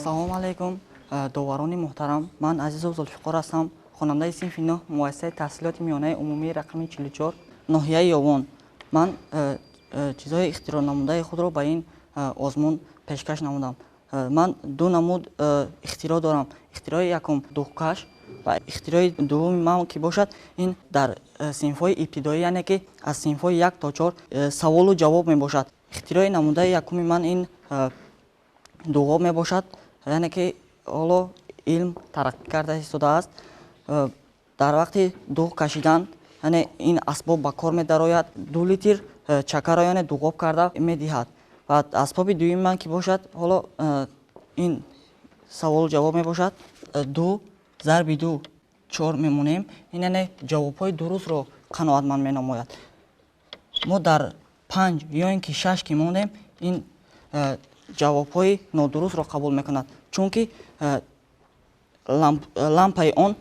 Салом алейкум, доварони муҳтарам. Ман Азизов Зулфиқор ҳастам, хонандаи синфи 9 муассисаи таҳсилоти миёнаи умумии рақами 44, ноҳияи Ёвон. Ман чизҳои ихтироънамудаи худро ба ин озмун пешкаш намудам. Ман ду намуд ихтироъ дорам. Ихтирои якум дуғкаш ва ихтирои дуввуми ман ки бошад, ин дар синфҳои ибтидоӣ, яъне ки аз синфҳои 1 то 4 саволу ҷавоб мебошад. ихтирои намудаи якуми ман ин дуғоб мебошад, яъне ки ҳоло илм тараққӣ карда истодааст. Дар вақти дуғ кашидан, яъне ин асбоб ба кор медарояд, 2 литр чакаро яъне дуғоб карда медиҳад. ва асбоби дуюми ман ки бошад, ҳоло ин саволу ҷавоб мебошад. 2 зарби 2 4 мемонем. Ин яъне ҷавобҳои дурустро қаноатманд менамояд. мо дар 5 ё ин ки 6 ки монем, ин ҷавобҳои нодурустро қабул мекунад, чунки лампаи он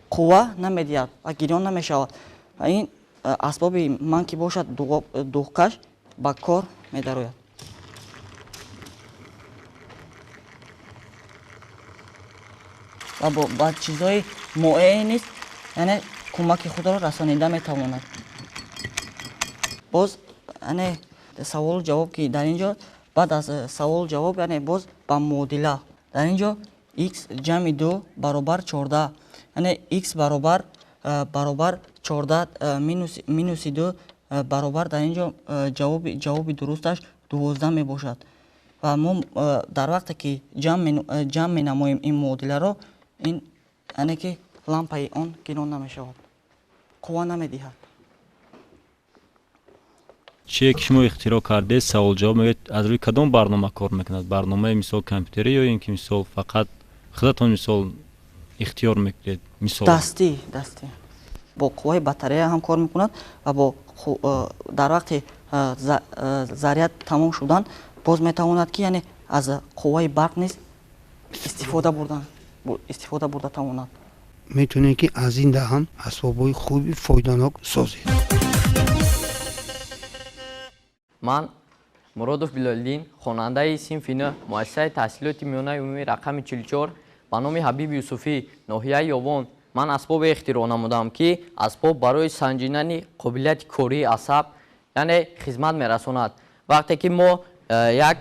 қувва намедиҳад ва гирён намешавад. Ин асбоби ман ки бошад дуғкаш ба кор медарояд. ва ба чизҳои моеъ низ яъне кӯмаки худро расонида метавонад. боз яъне саволу ҷавоб ки дар инҷо, баъд аз саволу ҷавоб яъне боз ба муодила. Дар инҷо x ҷамъи 2 баробар 14, яъне x баробар 14 минуси 2 баробар дар инҷо ҷавоби дурусташ 12 мебошад. ва мо дар вақте ки ҷамъ менамоем ин муодиларо, ин яъне ки лампаи он гирон намешавад, қувва намедиҳад. чие ки шумо ихтироъ кардед, савол-ҷавоб мегӯед, аз рӯи кадом барнома кор мекунад? Барномаи мисол компютерӣ ё ин ки мисол фақат худатон мисол ихтиёр мекунед? Мисол дастӣ бо қувваи батарея ҳам кор мекунад ва бо дар вақти заряд тамом шудан боз метавонад ки яъне аз қувваи барқ низ истифода бурда тавонад. метавонед ки аз ин да ҳам асбобҳои хуби фоиданок созед. ман Муродов Билолиддин, хонандаи синфи 9 муассисаи таҳсилоти миёнаи умумии рақами 44 ба номи Ҳабиб Юсуфӣ, ноҳияи Ёвон, ман асбобе ихтироъ намудам ки асбоб барои санҷидани қобилияти кории асаб яъне хизмат мерасонад. вақте ки мо як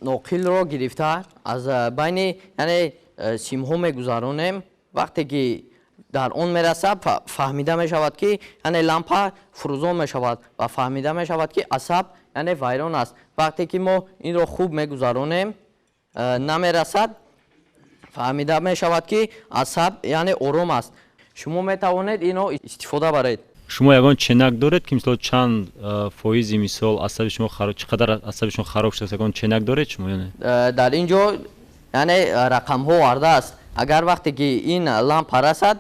ноқилро гирифта аз байни яъне симҳо мегузаронем, вақте ки дар он мерасад, фаҳмида мешавад ки яъне лампа фурӯзон мешавад ва фаҳмида мешавад ки асаб яъне вайрон аст. вақте ки мо инро хуб мегузаронем, намерасад, фаҳмида мешавад ки асаб яъне ором аст. шумо метавонед инро истифода баред. шумо ягон ченак доред ки мисол чанд фоизи мисол асаби шумо чӣ қадар асаби шумо хароб шудааст? Ягон ченак доред шумо ё не? дар ин ҷо яъне рақамҳо вардааст. агар вақте ки ин лампа расад,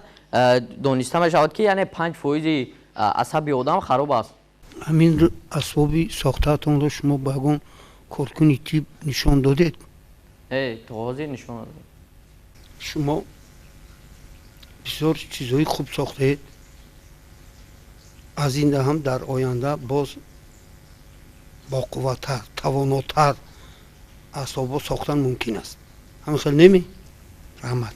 дониста мешавад ки яъне 5% асаби одам хароб аст. ҳамин асбоби сохтаатонро шумо ба ягон коркуни тиб нишон додед? то ҳозир нишон додем. шумо бисёр чизҳои хуб сохтед. аз ин да ҳам дар оянда боз боқувваттар, тавонотар асбобҳо сохтан мумкин аст. ҳамин хел неми? раҳмат.